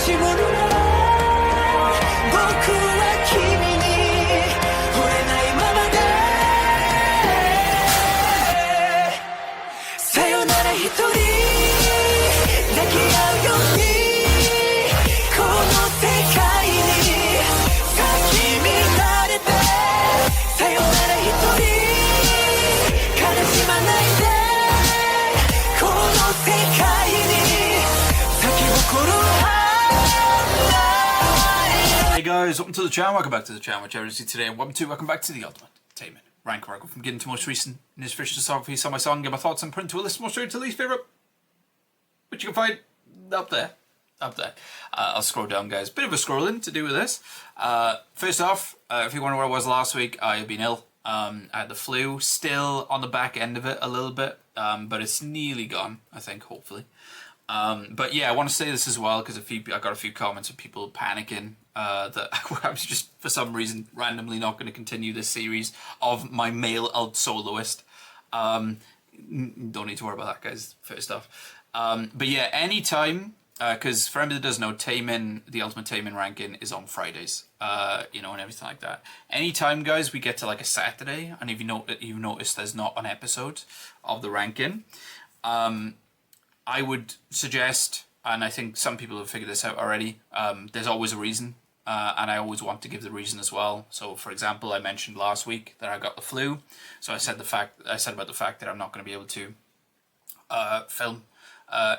しむのなら僕は君に惚れないままでさよなら一人抱き合うようにこの世界に咲き乱れてさよなら一人悲しまないでこの世界に咲き誇るHey guys, welcome to the channel, welcome back to the channel, whichever it is today, and welcome back to the ultimate TAEMIN rank where I go from beginning to most recent in this fish discography, saw my song, get my thoughts and print to a list most straight to least favourite, which you can find up there. I'll scroll down, guys. Bit of a scrolling to do with this. First off, if you wonder where I was last week, I have been ill. I had the flu, still on the back end of it a little bit, but it's nearly gone, I think, hopefully. But yeah, I want to say this as well because I got a few comments of people panicking that I was just for some reason randomly not going to continue this series of my male alt soloist. Don't need to worry about that, guys. First off, but yeah, anytime. Because for anybody that doesn't know, TAEMIN, the ultimate TAEMIN ranking is on Fridays, you know, and everything like that. Anytime, guys, we get to like a Saturday, and if you notice there's not an episode of the ranking, I would suggest, and I think some people have figured this out already, there's always a reason, and I always want to give the reason as well. So, for example, I mentioned last week that I got the flu, so I said about the fact that I'm not going to be able to film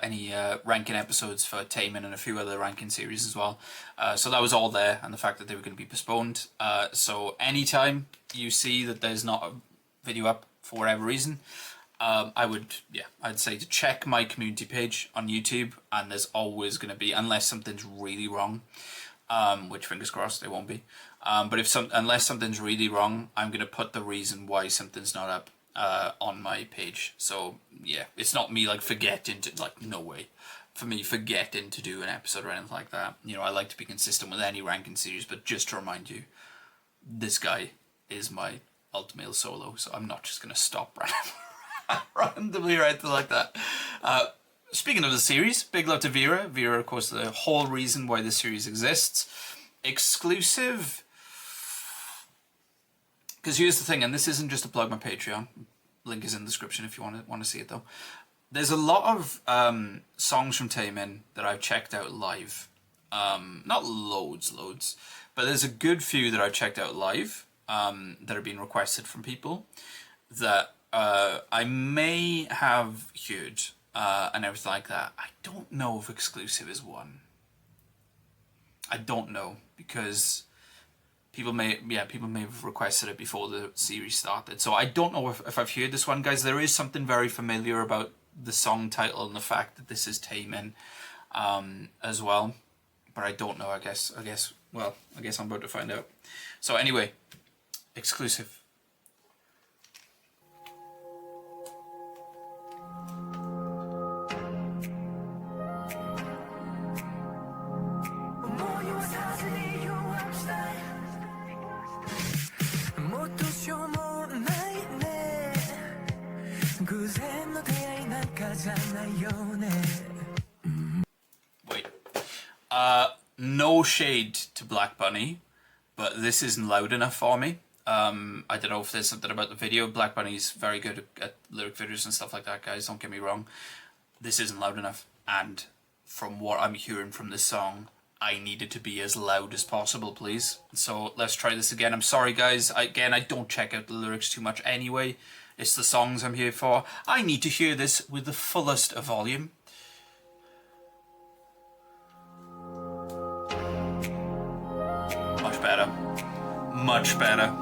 any ranking episodes for TAEMIN and a few other ranking series as well. So that was all there, and the fact that they were going to be postponed. So anytime you see that there's not a video up for whatever reason, I'd say to check my community page on YouTube, and there's always going to be, unless something's really wrong, which fingers crossed it won't be. But unless something's really wrong, I'm going to put the reason why something's not up on my page. So yeah, it's not me like forgetting to, like, no way for me forgetting to do an episode or anything like that. You know, I like to be consistent with any ranking series, but just to remind you, this guy is my ultimate solo, so I'm not just gonna stop randomly or anything like that. Speaking of the series, big love to VERA. VERA, of course, the whole reason why this series exists. Exclusive. Because here's the thing, and this isn't just to plug my Patreon. Link is in the description if you want to see it though. There's a lot of songs from TAEMIN that I've checked out live. Not loads, but there's a good few that I've checked out live that are being requested from people that I may have heard and everything like that. I don't know if Exclusive is one. I don't know, because people may have requested it before the series started. So I don't know if I've heard this one, guys. There is something very familiar about the song title and the fact that this is TAEMIN as well. But I don't know, I guess I'm about to find out. So anyway, Exclusive. Wait. No shade to Black Bunny, but this isn't loud enough for me. I don't know if there's something about the video. Black Bunny's very good at lyric videos and stuff like that, guys, don't get me wrong. This isn't loud enough, and from what I'm hearing from this song, I need it to be as loud as possible, please. So let's try this again. I'm sorry, guys. I don't check out the lyrics too much anyway. It's the songs I'm here for. I need to hear this with the fullest of volume. Much better. Much better.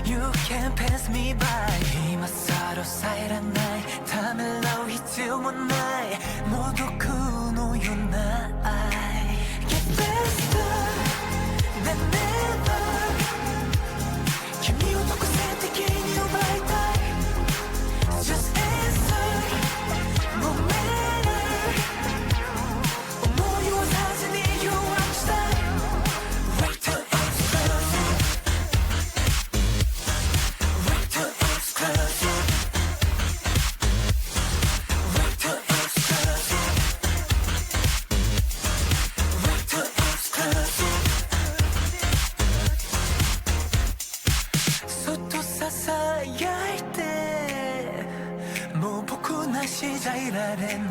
You can't pass me by. 今更帰らないためらう必要もないもどくのような愛 Get faster than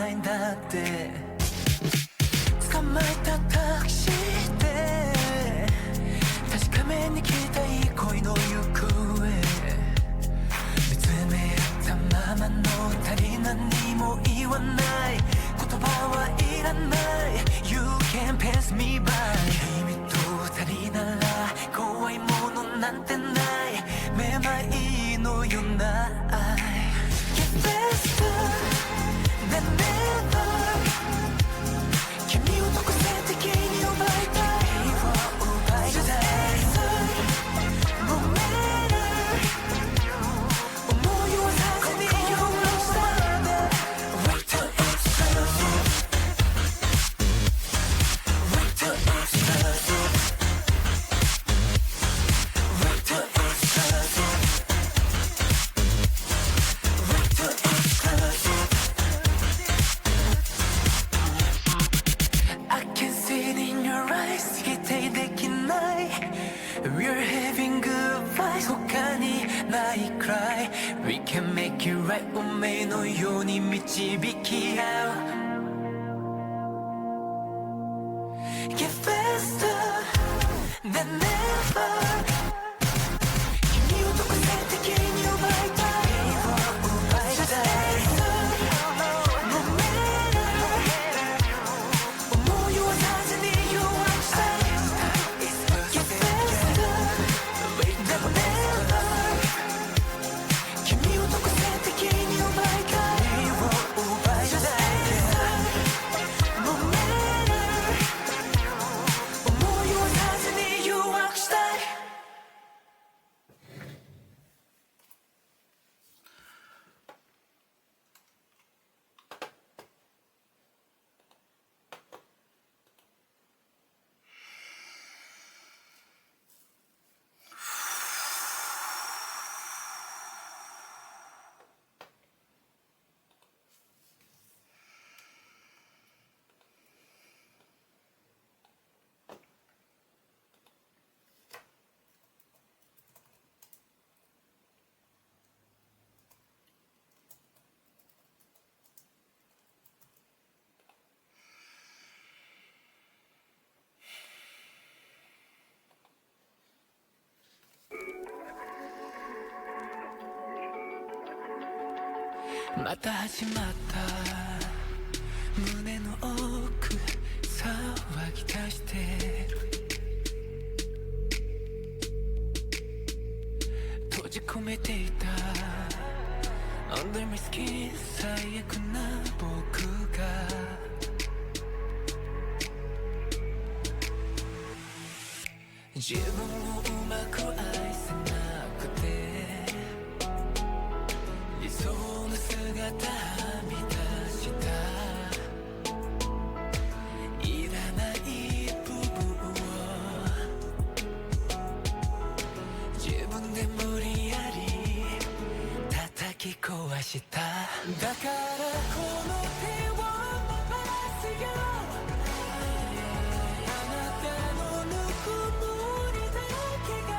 ないんだって捕まえたタクシーで確かめに来たい恋の行方見つめ合ったままの二人何も言わない言葉はいらない You can pass me by 君と二人なら怖いものなんてないめまいのような愛 Get faster than never 君を独占的に奪いたい奪いたい No matter 思いをさせに用意した Wait till it's perfect Wait till it's perfect Wait till it's perfect Wait till it's perfect I can see it in your eyes 否定できない We're having good vibes 他にない cry We can make it right 運命のように導き合う Get faster than never 君を独占的に奪いたい奪いたい No matter 思いをさせに弱くしたい Get faster than never 君を独占的に奪いたい奪いたい No matter 思いをさせに弱くしたい また始まった胸の奥騒ぎ出してる閉じ込めていた Under my skin 最悪な僕が自分をうまく愛せなくて理想の姿はみ出したいらない部分を自分で無理やり叩き壊しただからこの手を伸ばすよあなたのぬくもりだけが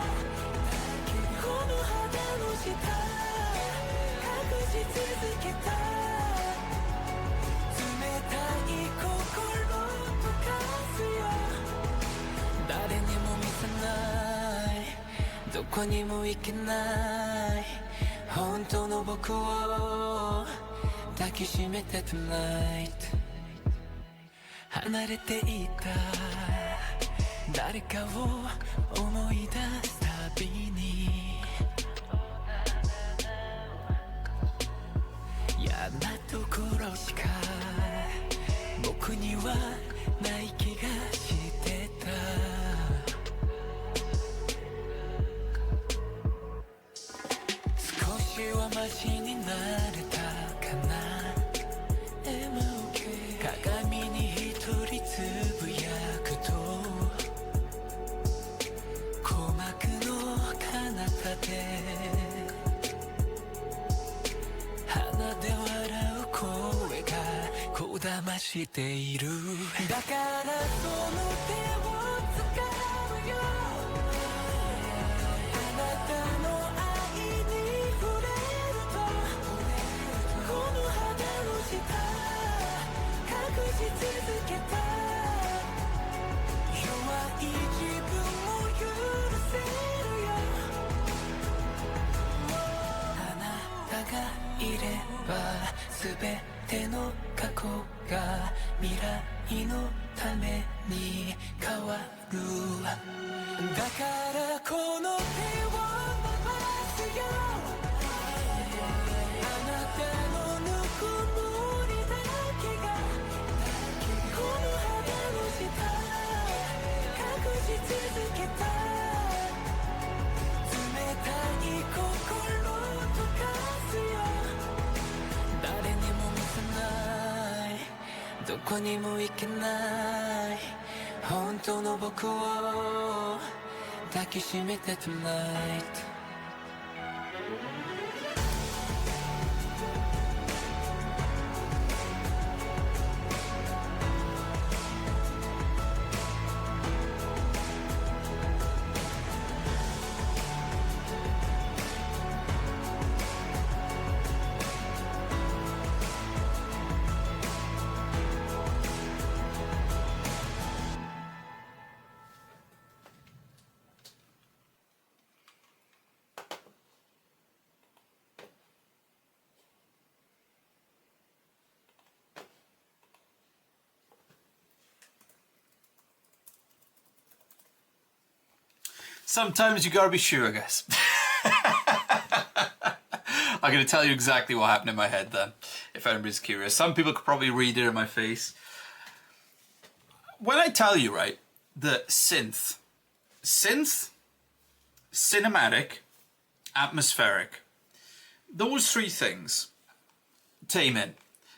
この肌の下隠し続けた冷たい心溶かすよ誰にも見せないどこにも行けない本当の僕を抱きしめて Tonight 離れていた誰かを思い出すたびに嫌なところしか僕にはない気がしてた少しはマシになれたかな Am I okay? 鏡に一人つぶやくと鼓膜の彼方で鼻で笑う声がこだましているだからその手を使うよあなたの愛に触れるとこの肌の下全ての過去が未来のために変わるだからこの手を伸ばすよあなたのぬくもりだけがこの肌の下隠し続けた冷たい心溶かすよ誰にも見せないどこにも行けない本当の僕を抱きしめて tonight Sometimes you gotta be sure, I guess. I'm gonna tell you exactly what happened in my head then, if anybody's curious. Some people could probably read it in my face. When I tell you, right, that synth, cinematic, atmospheric, those three things, TAEMIN,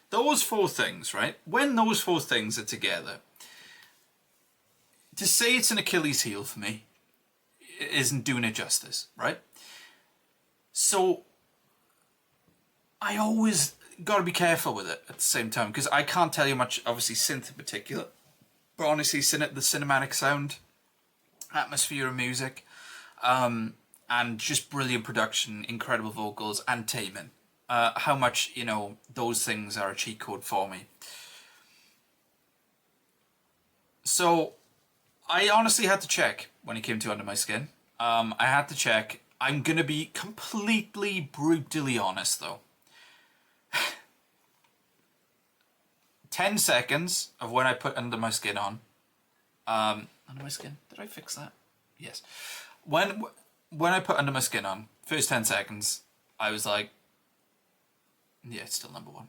those four things, right? When those four things are together, to say it's an Achilles heel for me isn't doing it justice, right? So I always got to be careful with it at the same time because I can't tell you much, obviously synth in particular, but honestly the cinematic sound, atmosphere of music, and just brilliant production, incredible vocals, and TAEMIN. How much, you know, those things are a cheat code for me. So I honestly had to check when it came to Under My Skin. I had to check. I'm going to be completely brutally honest though. 10 seconds of when I put Under My Skin on. Under My Skin? Did I fix that? Yes. When I put Under My Skin on, first 10 seconds, I was like, yeah, it's still number one.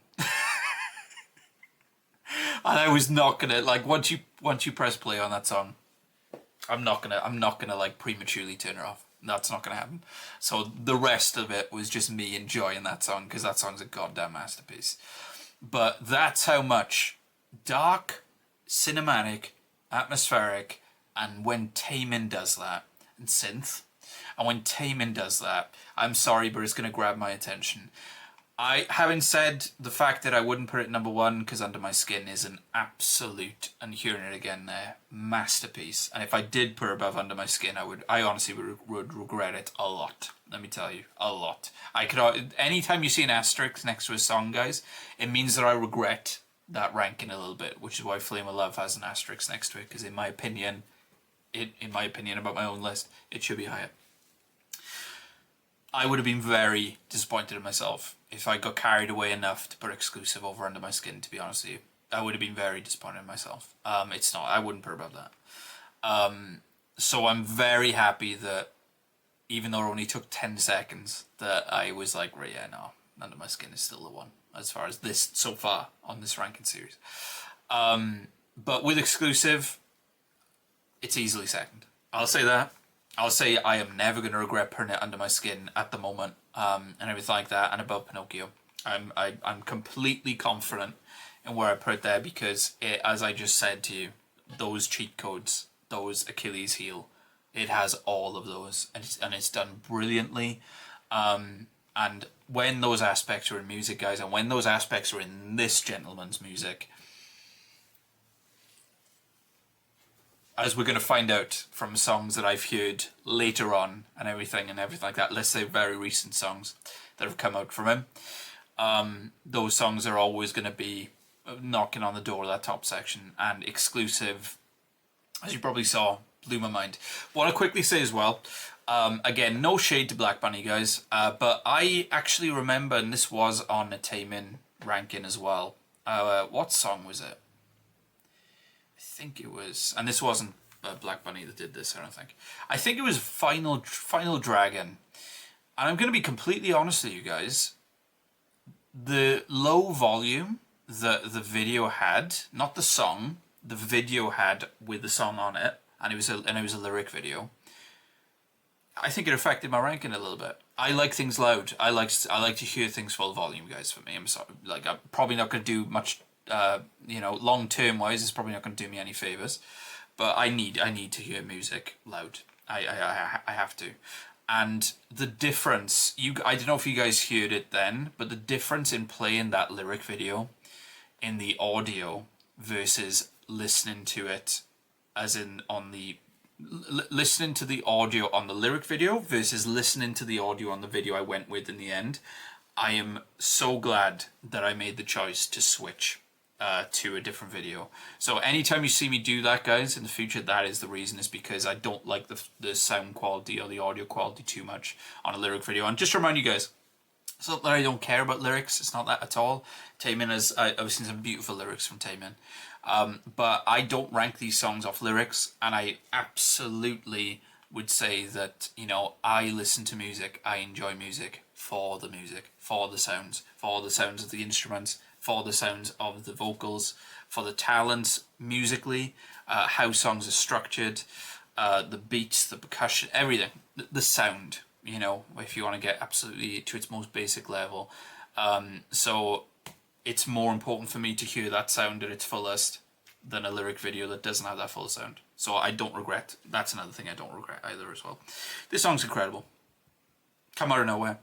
And I was not gonna, like, once you press play on that song, I'm not gonna like prematurely turn it off. That's not gonna happen. So the rest of it was just me enjoying that song because that song's a goddamn masterpiece. But that's how much dark, cinematic, atmospheric, and when TAEMIN does that, and synth, and when TAEMIN does that, I'm sorry, but it's gonna grab my attention. Having said the fact that I wouldn't put it number one because Under My Skin is an absolute, and hearing it again there, masterpiece. And if I did put it above Under My Skin, I honestly would regret it a lot. Let me tell you, a lot. Anytime you see an asterisk next to a song, guys, it means that I regret that ranking a little bit, which is why Flame of Love has an asterisk next to it, because in my opinion about my own list, it should be higher. I would have been very disappointed in myself if I got carried away enough to put exclusive over Under My Skin, to be honest with you. I would have been very disappointed in myself. It's not, I wouldn't put above that. So I'm very happy that even though it only took 10 seconds, that I was like, right, yeah, no, Under My Skin is still the one, as far as this, so far, on this ranking series. But with exclusive, it's easily second. I'll say that. I'll say I am never going to regret putting it Under My Skin at the moment, and everything like that, and above Pinocchio. I'm completely confident in where I put it there because, as I just said to you, those cheat codes, those Achilles heel, it has all of those, and it's done brilliantly. And when those aspects are in music, guys, and when those aspects are in this gentleman's music, as we're going to find out from songs that I've heard later on and everything like that, let's say very recent songs that have come out from him, those songs are always going to be knocking on the door of that top section. And exclusive, as you probably saw, blew my mind. What I'll quickly say as well, again, no shade to Black Bunny, guys, but I actually remember, and this was on a TAEMIN ranking as well. What song was it? I think it was, and this wasn't Black Bunny that did this, I don't think. I think it was Final Dragon. And I'm going to be completely honest with you guys. The low volume that the video had, not the song, the video had with the song on it, and it was a lyric video. I think it affected my ranking a little bit. I like things loud. I like to hear things full volume, guys. For me, I'm sorry. Like, I'm probably not going to do much. Long term wise, it's probably not going to do me any favors. But I need to hear music loud. I have to. And the difference, I don't know if you guys heard it then, but the difference in playing that lyric video in the audio versus listening to it, as in on the listening to the audio on the lyric video versus listening to the audio on the video I went with in the end. I am so glad that I made the choice to switch to a different video. So anytime you see me do that, guys, in the future, that is the reason. Is because I don't like the sound quality or the audio quality too much on a lyric video. And just to remind you guys, it's not that I don't care about lyrics. It's not that at all. TAEMIN I've seen some beautiful lyrics from TAEMIN. But I don't rank these songs off lyrics, and I absolutely would say that, I listen to music, I enjoy music for the music, for the sounds of the instruments, for the sounds of the vocals, for the talents musically, how songs are structured, the beats, the percussion, everything, the sound, if you want to get absolutely to its most basic level. So it's more important for me to hear that sound at its fullest than a lyric video that doesn't have that full sound. So I don't regret. That's another thing I don't regret either as well. This song's incredible. Come out of nowhere.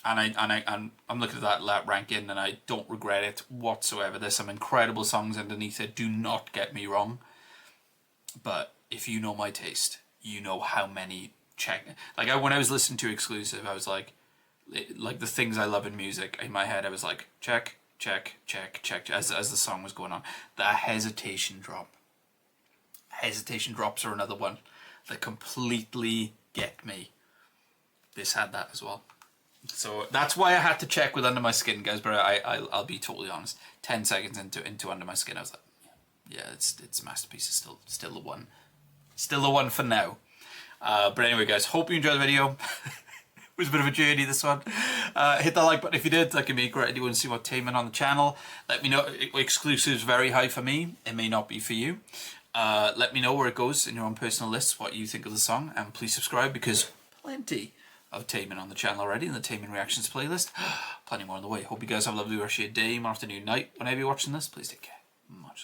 And I'm looking at that ranking and I don't regret it whatsoever. There's some incredible songs underneath it. Do not get me wrong. But if you know my taste, you know how many when I was listening to Exclusive, I was like the things I love in music, in my head I was like, check, check, check, check, as the song was going on. The hesitation drop. Hesitation drops are another one that completely get me. This had that as well. So that's why I had to check with Under My Skin, guys, but I'll be totally honest. 10 seconds into Under My Skin, I was like, yeah, its masterpiece is still the one. Still the one for now. But anyway, guys, hope you enjoyed the video. It was a bit of a journey, this one. Hit that like button if you did. That can be great. If you want to see more TAEMIN on the channel, let me know. Exclusive's very high for me. It may not be for you. Let me know where it goes in your own personal lists, what you think of the song, and please subscribe, because plenty of TAEMIN on the channel already in the TAEMIN Reactions playlist. Plenty more on the way. Hope you guys have a lovely rest of your day, afternoon, night. Whenever you're watching this, please take care. Much